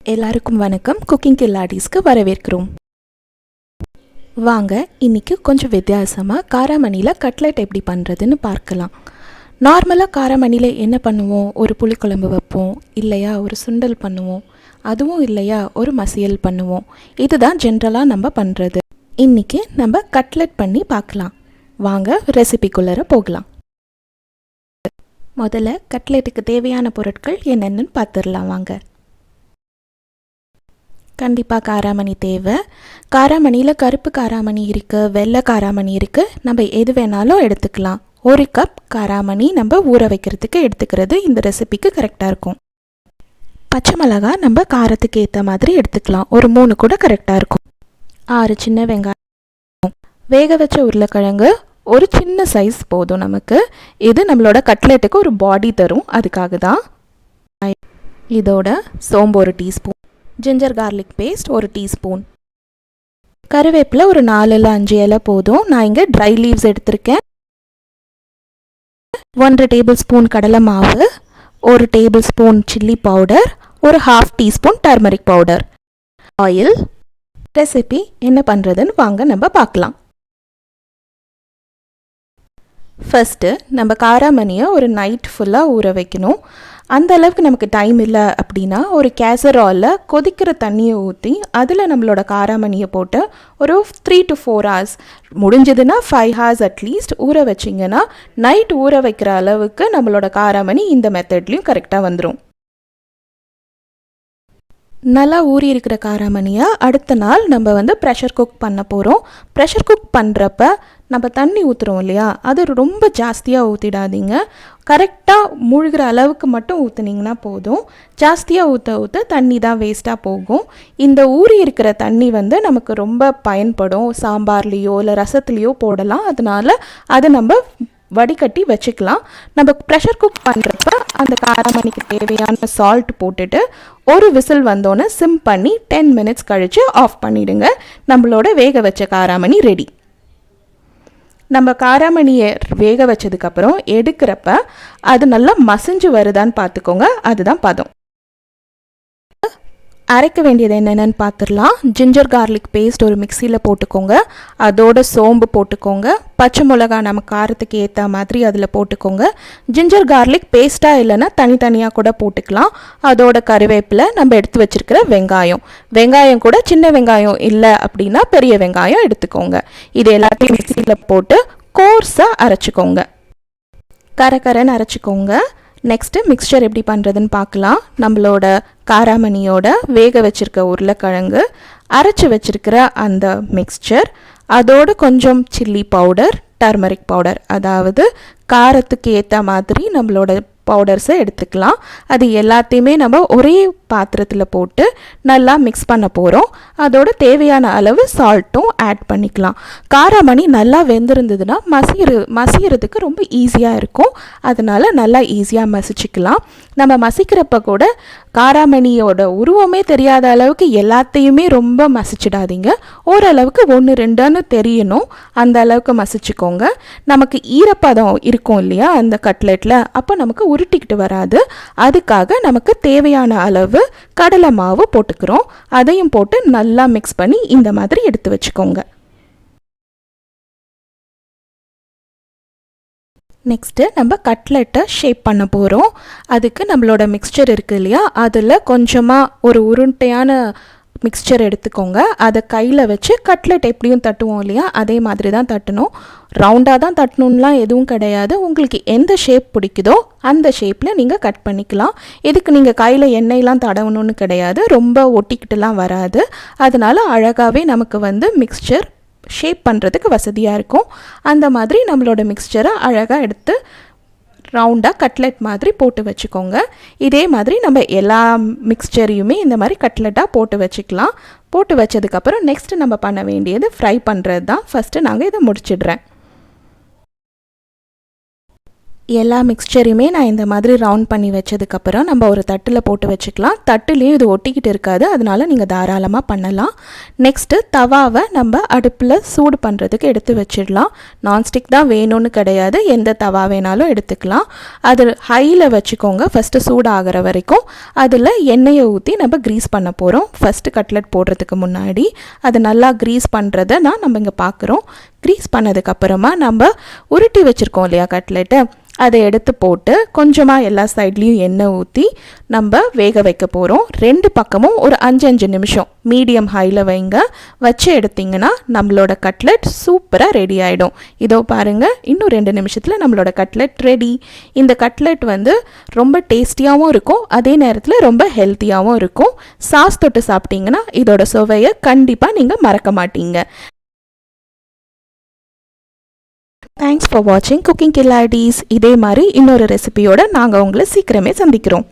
எல்லாருக்கும் வணக்கம். குக்கிங் கில்லாடிஸ்க்கு வரவேற்கிறோம். வாங்க இன்னைக்கு கொஞ்சம் வித்தியாசமாக காராமணியில் கட்லெட் எப்படி பண்ணுறதுன்னு பார்க்கலாம். நார்மலாக காராமணியில் என்ன பண்ணுவோம்? ஒரு புளிக்குழம்பு வைப்போம், இல்லையா ஒரு சுண்டல் பண்ணுவோம், அதுவும் இல்லையா ஒரு மசியல் பண்ணுவோம். இதுதான் ஜென்ரலாக நம்ம பண்ணுறது. இன்றைக்கி நம்ம கட்லெட் பண்ணி பார்க்கலாம். வாங்க ரெசிபிக்குள்ளே போகலாம். முதல்ல கட்லெட்டுக்கு தேவையான பொருட்கள் என்னென்னு பார்த்துடலாம் வாங்க. கண்டிப்பாக காராமணி தேவை. காராமணியில் கருப்பு காராமணி இருக்குது, வெள்ளை காராமணி இருக்குது. நம்ம எது வேணாலும் எடுத்துக்கலாம். 1 கப் காராமணி நம்ம ஊற வைக்கிறதுக்கு எடுத்துக்கிறது இந்த ரெசிபிக்கு கரெக்டாக இருக்கும். பச்சை மிளகா நம்ம காரத்துக்கு ஏற்ற மாதிரி எடுத்துக்கலாம். ஒரு 3 கூட கரெக்டாக இருக்கும். 6 சின்ன வெங்காயம், வேக வச்ச உருளைக்கிழங்கு ஒரு சின்ன சைஸ் போதும் நமக்கு. இது நம்மளோட கட்லெட்டுக்கு ஒரு பாடி தரும், அதுக்காக தான். இதோட சோம்பு 1 teaspoon, ginger garlic paste 1 teaspoon, கருவேப்பிலை ஒரு 4 இல்லை 5 இலை போதும். நான் இங்கே ட்ரை லீவ்ஸ் எடுத்திருக்கேன். 1 டேபிள் ஸ்பூன் கடலை மாவு, 1 டேபிள் ஸ்பூன் சில்லி பவுடர், ஒரு 1/2 teaspoon turmeric powder, oil. Recipe என்ன பண்ணுறதுன்னு வாங்க நம்ம பார்க்கலாம். ஃபஸ்ட்டு நம்ம காராமணியை ஒரு நைட் ஃபுல்லாக ஊற வைக்கணும். அந்த அளவுக்கு நமக்கு டைம் இல்லை அப்படின்னா ஒரு கேசராலில் கொதிக்கிற தண்ணியை ஊற்றி அதில் நம்மளோட காராமணியை போட்டு ஒரு 3 to 4 hours, முடிஞ்சதுன்னா 5 hours அட்லீஸ்ட் ஊற வச்சிங்கன்னா நைட் ஊற வைக்கிற அளவுக்கு நம்மளோட காராமணி இந்த மெத்தட்லேயும் கரெக்டாக வந்துடும். நல்லா ஊறி இருக்கிற காராமணியை அடுத்த நாள் நம்ம ப்ரெஷர் குக் பண்ண போகிறோம். ப்ரெஷர் குக் பண்ணுறப்ப நம்ம தண்ணி ஊற்றுறோம் இல்லையா, அது ரொம்ப ஜாஸ்தியாக ஊற்றிடாதீங்க. கரெக்டாக மூழ்கிற அளவுக்கு மட்டும் ஊற்றுனீங்கன்னா போதும். ஜாஸ்தியாக ஊற்ற தண்ணி தான் வேஸ்ட்டாக போகும். இந்த ஊறி இருக்கிற தண்ணி நமக்கு ரொம்ப பயன்படும். சாம்பார்லேயோ இல்லை ரசத்துலேயோ போடலாம். அதனால் அதை நம்ம வடிகட்டி வச்சுக்கலாம். நம்ம ப்ரெஷர் குக் பண்ணுறப்ப அந்த காராமணிக்கு தேவையான சால்ட் போட்டுட்டு ஒரு விசில் வந்தோன்னே சிம் பண்ணி 10 minutes கழித்து ஆஃப் பண்ணிவிடுங்க. நம்மளோட வேக வச்ச காராமணி ரெடி. நம்ம காராமணியை வேக வச்சதுக்கப்புறம் எடுக்கிறப்ப அது நல்லா மசிஞ்சு வருதான்னு பார்த்துக்கோங்க. அதுதான் பதம். அரைக்க வேண்டியது என்னென்னு பார்த்துடலாம். ஜிஞ்சர் கார்லிக் பேஸ்ட் ஒரு மிக்சியில் போட்டுக்கோங்க. அதோட சோம்பு போட்டுக்கோங்க. பச்சை மிளகா நம்ம காரத்துக்கு ஏற்ற மாதிரி அதில் போட்டுக்கோங்க. ஜிஞ்சர் கார்லிக் பேஸ்ட்டாக இல்லைன்னா தனித்தனியாக கூட போட்டுக்கலாம். அதோட கருவேப்பிலை, நம்ம எடுத்து வச்சுருக்கிற வெங்காயம் கூட சின்ன வெங்காயம் இல்லை அப்படின்னா பெரிய வெங்காயம் எடுத்துக்கோங்க. இது எல்லாத்தையும் மிக்சியில் போட்டு கோர்ஸாக அரைச்சிக்கோங்க. கரன்னு அரைச்சிக்கோங்க. நெக்ஸ்ட்டு மிக்சர் எப்படி பண்ணுறதுன்னு பார்க்கலாம். நம்மளோட காராமணியோட வேக வச்சுருக்க உருளைக்கிழங்கு, அரைச்சி வச்சுருக்கிற அந்த மிக்சர், அதோடு கொஞ்சம் சில்லி பவுடர், டர்மரிக் பவுடர், அதாவது காரத்துக்கு ஏற்ற மாதிரி நம்மளோட பவுடர்ஸை எடுத்துக்கலாம். அது எல்லாத்தையுமே நம்ம ஒரே பாத்திரத்தில் போட்டு நல்லா மிக்ஸ் பண்ண போகிறோம். அதோட தேவையான அளவு சால்ட்டும் ஆட் பண்ணிக்கலாம். காராமணி நல்லா வெந்திருந்ததுன்னா மசியறதுக்கு ரொம்ப ஈஸியாக இருக்கும். அதனால் நல்லா ஈஸியாக மசிச்சுக்கலாம். நம்ம மசிக்கிறப்ப கூட காராமணியோட உருவமே தெரியாத அளவுக்கு எல்லாத்தையுமே ரொம்ப மசிச்சிடாதீங்க. ஓரளவுக்கு 1, 2ன்னு தெரியணும், அந்த அளவுக்கு மசிச்சுக்கோங்க. நமக்கு ஈரப்பதம் இருக்கும் இல்லையா அந்த கட்லெட்டில், அப்போ நமக்கு உருட்டிக்கிட்டு வராது. அதுக்காக நமக்கு தேவையான அளவு கடலை மாவு போட்டுக்கிறோம். அதையும் போட்டு நல்லா மிக்ஸ் பண்ணி இந்த மாதிரி எடுத்து வச்சுக்கோங்க. நெக்ஸ்ட்டு நம்ம கட்லெட்டை ஷேப் பண்ண போகிறோம். அதுக்கு நம்மளோட மிக்சர் இருக்குது இல்லையா, அதில் கொஞ்சமாக ஒரு உருண்டையான மிக்சர் எடுத்துக்கோங்க. அதை கையில் வச்சு கட்லெட் எப்படியும் தட்டுவோம் இல்லையா, அதே மாதிரி தான் தட்டணும். ரவுண்டாக தான் தட்டணும்லாம் எதுவும் கிடையாது. உங்களுக்கு எந்த ஷேப் பிடிக்குதோ அந்த ஷேப்பில் நீங்கள் கட் பண்ணிக்கலாம். இதுக்கு நீங்கள் கையில் எண்ணெயெலாம் தடவணும்னு கிடையாது, ரொம்ப ஒட்டிக்கிட்டுலாம் வராது. அதனால் அழகாகவே நமக்கு மிக்சர் ஷேப் பண்ணுறதுக்கு வசதியாக இருக்கும். அந்த மாதிரி நம்மளோட மிக்சரை அழகாக எடுத்து ரவுண்டாக கட்லெட் மாதிரி போட்டு வச்சுக்கோங்க. இதே மாதிரி நம்ம எல்லா மிக்சரையுமே இந்த மாதிரி கட்லெட்டாக போட்டு வச்சுக்கலாம். போட்டு வச்சதுக்கப்புறம் நெக்ஸ்ட்டு நம்ம பண்ண வேண்டியது ஃப்ரை பண்ணுறது தான். ஃபஸ்ட்டு நாங்கள் இதை முடிச்சிடுறேன். எல்லா மிக்ஸ்சரையுமே நான் இந்த மாதிரி ரவுண்ட் பண்ணி வச்சதுக்கப்புறம் நம்ம ஒரு தட்டில் போட்டு வச்சுக்கலாம். தட்டுலேயும் இது ஒட்டிக்கிட்டு இருக்காது, அதனால நீங்கள் தாராளமாக பண்ணலாம். நெக்ஸ்ட்டு தவாவை நம்ம அடுப்பில் சூடு பண்ணுறதுக்கு எடுத்து வச்சிடலாம். நான்ஸ்டிக் தான் வேணும்னு கிடையாது, எந்த தவா வேணாலும் எடுத்துக்கலாம். அது ஹையில் வச்சுக்கோங்க ஃபஸ்ட்டு சூடு ஆகிற வரைக்கும். அதில் எண்ணெயை ஊற்றி நம்ம க்ரீஸ் பண்ண போகிறோம். ஃபஸ்ட்டு கட்லெட் போடுறதுக்கு முன்னாடி அது நல்லா க்ரீஸ் பண்ணுறதை நம்ம இங்கே பார்க்குறோம். க்ரீஸ் பண்ணதுக்கப்புறமா நம்ம உருட்டி வச்சுருக்கோம் இல்லையா கட்லெட்டு, அதை எடுத்து போட்டு கொஞ்சமாக எல்லா சைட்லேயும் எண்ணெய் ஊற்றி நம்ம வேக வைக்க போகிறோம். 2 பக்கமும் ஒரு 5 நிமிஷம் மீடியம் ஹையில் வைங்க. வச்சு எடுத்திங்கன்னா நம்மளோட கட்லெட் சூப்பராக ரெடி ஆகிடும். இதோ பாருங்கள், இன்னும் 2 நிமிஷத்தில் நம்மளோட கட்லெட் ரெடி. இந்த கட்லெட் ரொம்ப டேஸ்டியாகவும் இருக்கும், அதே நேரத்தில் ரொம்ப ஹெல்த்தியாகவும் இருக்கும். சாஸ் தொட்டு சாப்பிட்டிங்கன்னா இதோட சுவையை கண்டிப்பாக நீங்கள் மறக்க மாட்டீங்க. தேங்க்ஸ் ஃபார் வாட்சிங் குக்கிங் கில்லாடிஸ். இதே மாதிரி இன்னொரு ரெசிபியோட நாங்கள் உங்களை சீக்கிரமே சந்திக்கிறோம்.